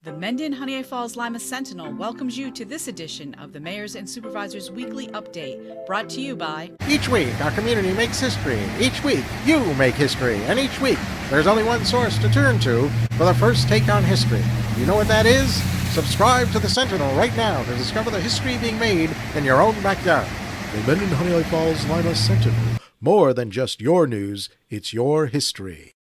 The Mendon-Honeoye Falls-Lima Sentinel welcomes you to this edition of the Mayors and Supervisors Weekly Update, brought to you by... Each week, our community makes history. Each week, you make history. And each week, there's only one source to turn to for the first take on history. You know what that is? Subscribe to the Sentinel right now to discover the history being made in your own backyard. The Mendon-Honeoye Falls-Lima Sentinel. More than just your news, it's your history.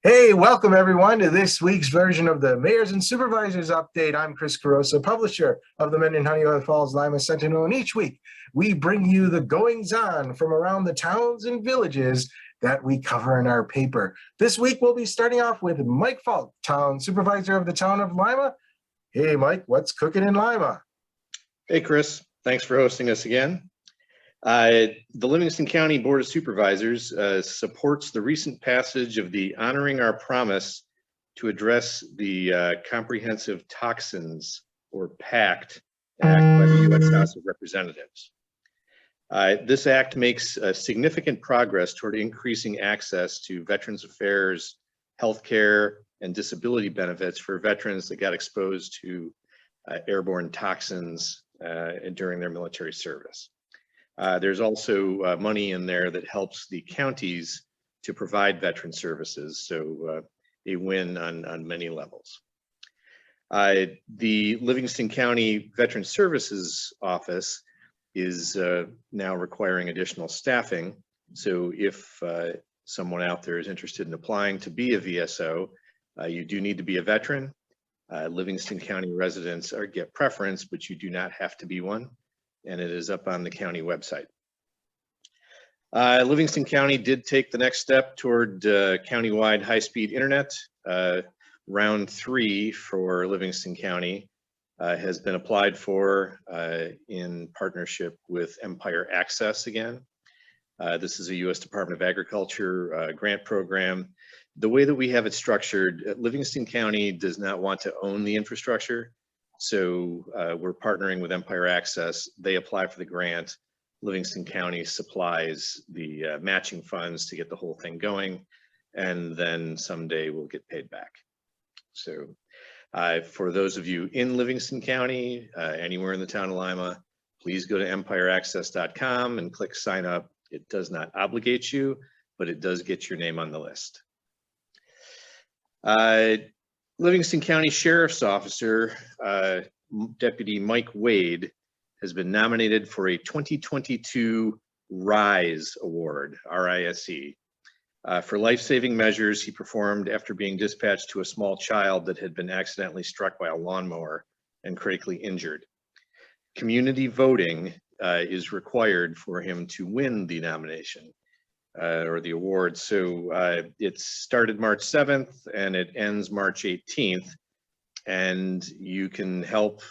Hey, welcome everyone to this week's version of the Mayors and Supervisors Update. I'm Chris Carosa, publisher of the Mendon-Honeoye Falls-Lima Sentinel, and each week we bring you the goings-on from around the towns and villages that we cover in our paper. This week we'll be starting off with Mike Falk, Town Supervisor of the town of Lima. Hey Mike, what's cooking in Lima? Hey Chris, thanks for hosting us again. The Livingston County Board of Supervisors supports the recent passage of the Honoring Our Promise to Address the Comprehensive Toxins, or PACT, Act by the U.S. House of Representatives. This act makes significant progress toward increasing access to Veterans Affairs, healthcare, and disability benefits for veterans that got exposed to airborne toxins during their military service. There's also money in there that helps the counties to provide veteran services, so a win on many levels. The Livingston County Veteran Services Office is now requiring additional staffing, so if someone out there is interested in applying to be a VSO, you do need to be a veteran. Livingston County residents get preference, but you do not have to be one. And it is up on the county website. Livingston County did take the next step toward countywide high-speed internet. Round 3 for Livingston County has been applied for in partnership with Empire Access again. This is a U.S. Department of Agriculture grant program. The way that we have it structured, Livingston County does not want to own the infrastructure. So we're partnering with Empire Access. They apply for the grant. Livingston County supplies the matching funds to get the whole thing going, and then someday we'll get paid back. So for those of you in Livingston County, anywhere in the town of Lima, please go to empireaccess.com and click sign up. It does not obligate you, but it does get your name on the list. Livingston County Sheriff's Officer, Deputy Mike Wade, has been nominated for a 2022 RISE Award, R-I-S-E. For life-saving measures he performed after being dispatched to a small child that had been accidentally struck by a lawnmower and critically injured. Community voting is required for him to win the nomination. Or the award. So it started March 7th and it ends March 18th. And you can help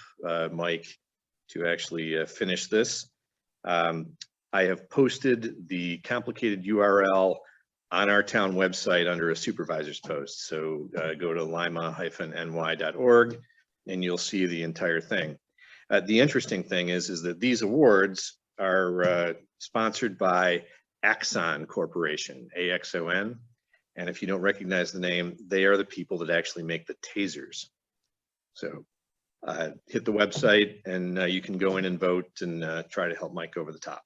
Mike to actually finish this. I have posted the complicated URL on our town website under a supervisor's post. So go to lima-ny.org and you'll see the entire thing. The interesting thing is that these awards are sponsored by Axon Corporation, A-X-O-N, and if you don't recognize the name, they are the people that actually make the tasers. So hit the website and you can go in and vote and try to help Mike over the top.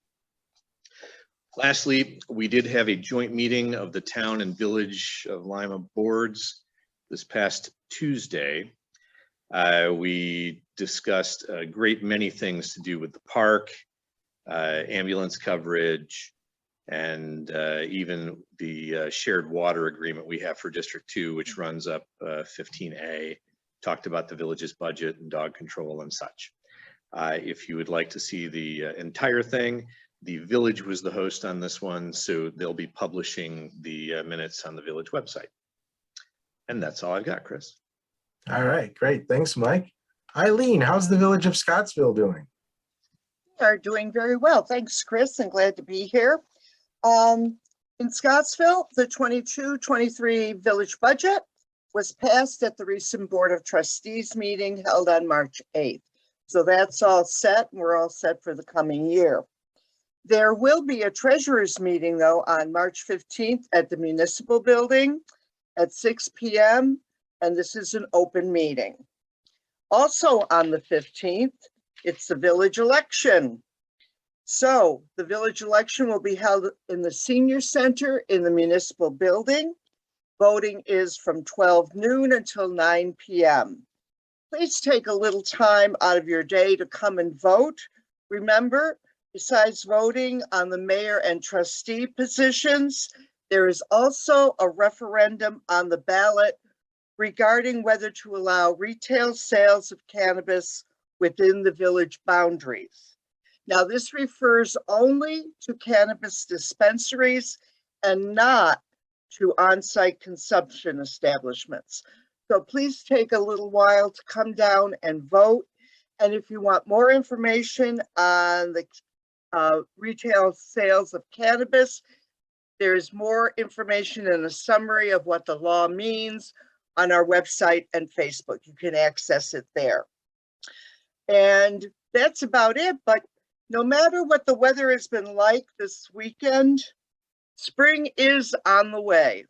Lastly, we did have a joint meeting of the town and village of Lima boards this past Tuesday. We discussed a great many things to do with the park, ambulance coverage, and even the shared water agreement we have for District 2, which runs up 15A, talked about the village's budget and dog control and such. If you would like to see the entire thing, the village was the host on this one, so they'll be publishing the minutes on the village website. And that's all I've got, Chris. All right, great. Thanks, Mike. Eileen, how's the village of Scottsville doing? Are doing very well. Thanks, Chris, and glad to be here. In Scottsville, the 22-23 village budget was passed at the recent Board of Trustees meeting held on March 8th. So that's all set. We're all set for the coming year. There will be a treasurer's meeting, though, on March 15th at the municipal building at 6 p.m. and this is an open meeting. Also on the 15th, it's the village election. So the village election will be held in the senior center in the municipal building. Voting is from 12 noon until 9 p.m. Please take a little time out of your day to come and vote. Remember, besides voting on the mayor and trustee positions, there is also a referendum on the ballot regarding whether to allow retail sales of cannabis within the village boundaries. Now, this refers only to cannabis dispensaries and not to on-site consumption establishments. So please take a little while to come down and vote. And if you want more information on the retail sales of cannabis, there's more information and a summary of what the law means on our website and Facebook. You can access it there. And that's about it. But no matter what the weather has been like this weekend, spring is on the way.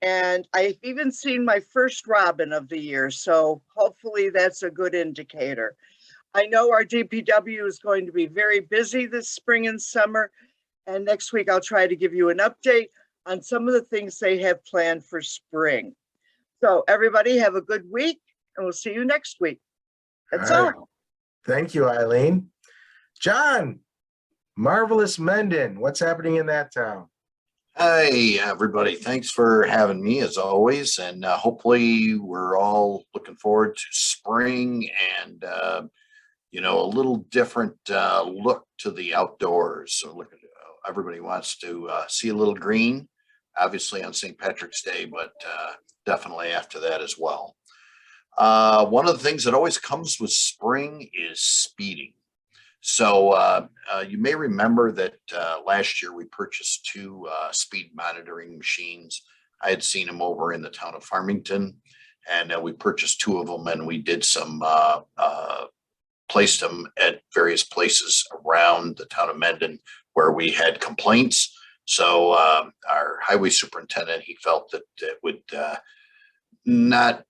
And I've even seen my first robin of the year. So hopefully that's a good indicator. I know our DPW is going to be very busy this spring and summer. And next week, I'll try to give you an update on some of the things they have planned for spring. So everybody have a good week, and we'll see you next week. That's All right. all. Thank you, Eileen. John, Marvelous Mendon, what's happening in that town? Hey, everybody. Thanks for having me as always. And hopefully we're all looking forward to spring and, a little different look to the outdoors. So look, everybody wants to see a little green, obviously on St. Patrick's Day, but definitely after that as well. One of the things that always comes with spring is speeding. So you may remember that last year we purchased two speed monitoring machines. I had seen them over in the town of Farmington, and we purchased two of them, and we did some placed them at various places around the town of Mendon where we had complaints. So our highway superintendent, he felt that it would not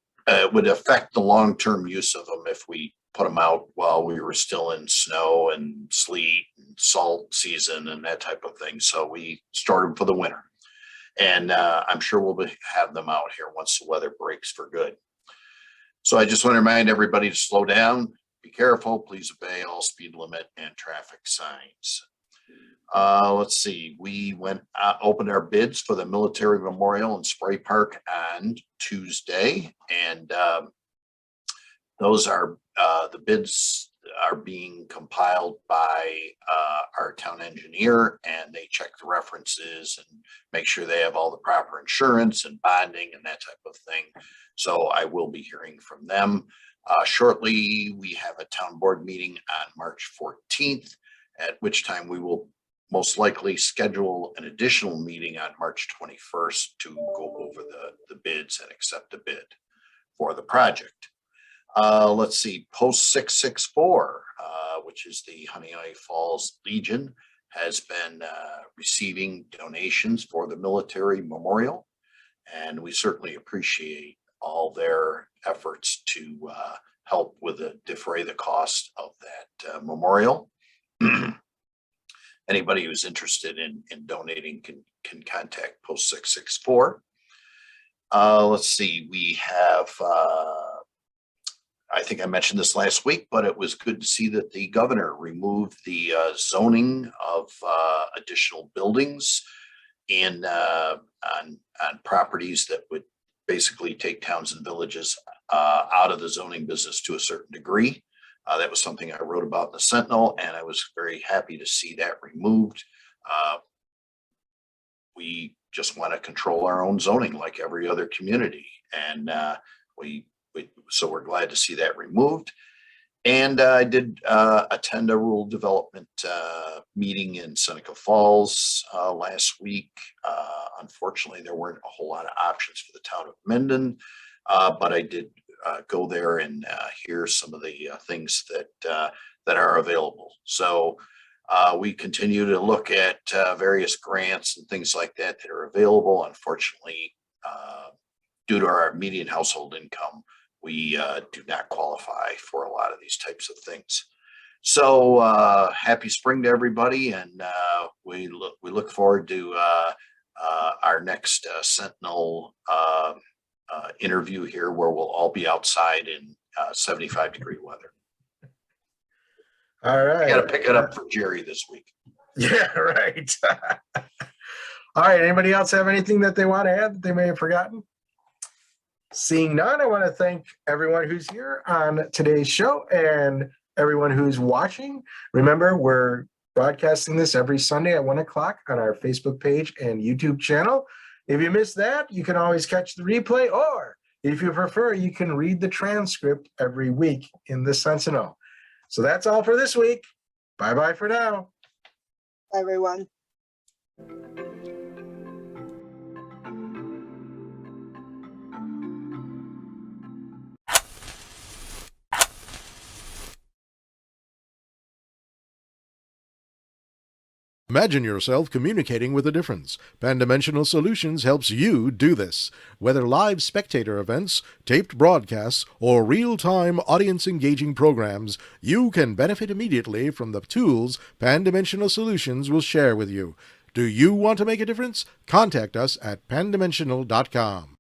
would affect the long-term use of them if we put them out while we were still in snow and sleet and salt season and that type of thing. So we stored them for the winter, and I'm sure we'll have them out here once the weather breaks for good. So I just want to remind everybody to slow down, be careful, please obey all speed limit and traffic signs. Let's see, we opened our bids for the Military Memorial and Spray Park on Tuesday, and those are the bids are being compiled by our town engineer, and they check the references and make sure they have all the proper insurance and bonding and that type of thing. So I will be hearing from them shortly. We have a town board meeting on March 14th, at which time we will most likely schedule an additional meeting on March 21st to go over the bids and accept a bid for the project. Let's see, Post 664, which is the Honeoye Falls Legion, has been receiving donations for the military memorial, and we certainly appreciate all their efforts to help defray the cost of that memorial. Anybody who's interested in donating can contact Post 664. Let's see, we have I think I mentioned this last week, but it was good to see that the governor removed the zoning of additional buildings on properties that would basically take towns and villages out of the zoning business to a certain degree. That was something I wrote about in the Sentinel, and I was very happy to see that removed. We just want to control our own zoning like every other community, and so we're glad to see that removed. And I did attend a rural development meeting in Seneca Falls last week. Unfortunately, there weren't a whole lot of options for the town of Mendon, but I did go there and hear some of the things that are available. So we continue to look at various grants and things like that that are available. Unfortunately, due to our median household income, we do not qualify for a lot of these types of things. So happy spring to everybody, and we look forward to our next Sentinel interview here, where we'll all be outside in 75-degree weather. All right. I got to pick it up for Jerry this week. Yeah, right. All right. Anybody else have anything that they want to add that they may have forgotten? Seeing none, I want to thank everyone who's here on today's show and everyone who's watching. Remember, we're broadcasting this every Sunday at 1 o'clock on our Facebook page and YouTube channel. If you missed that, you can always catch the replay, or if you prefer, you can read the transcript every week in the Sentinel. So that's all for this week. Bye-bye for now. Bye, everyone. Imagine yourself communicating with a difference. Pan-Dimensional Solutions helps you do this. Whether live spectator events, taped broadcasts, or real-time audience-engaging programs, you can benefit immediately from the tools Pan-Dimensional Solutions will share with you. Do you want to make a difference? Contact us at pandimensional.com.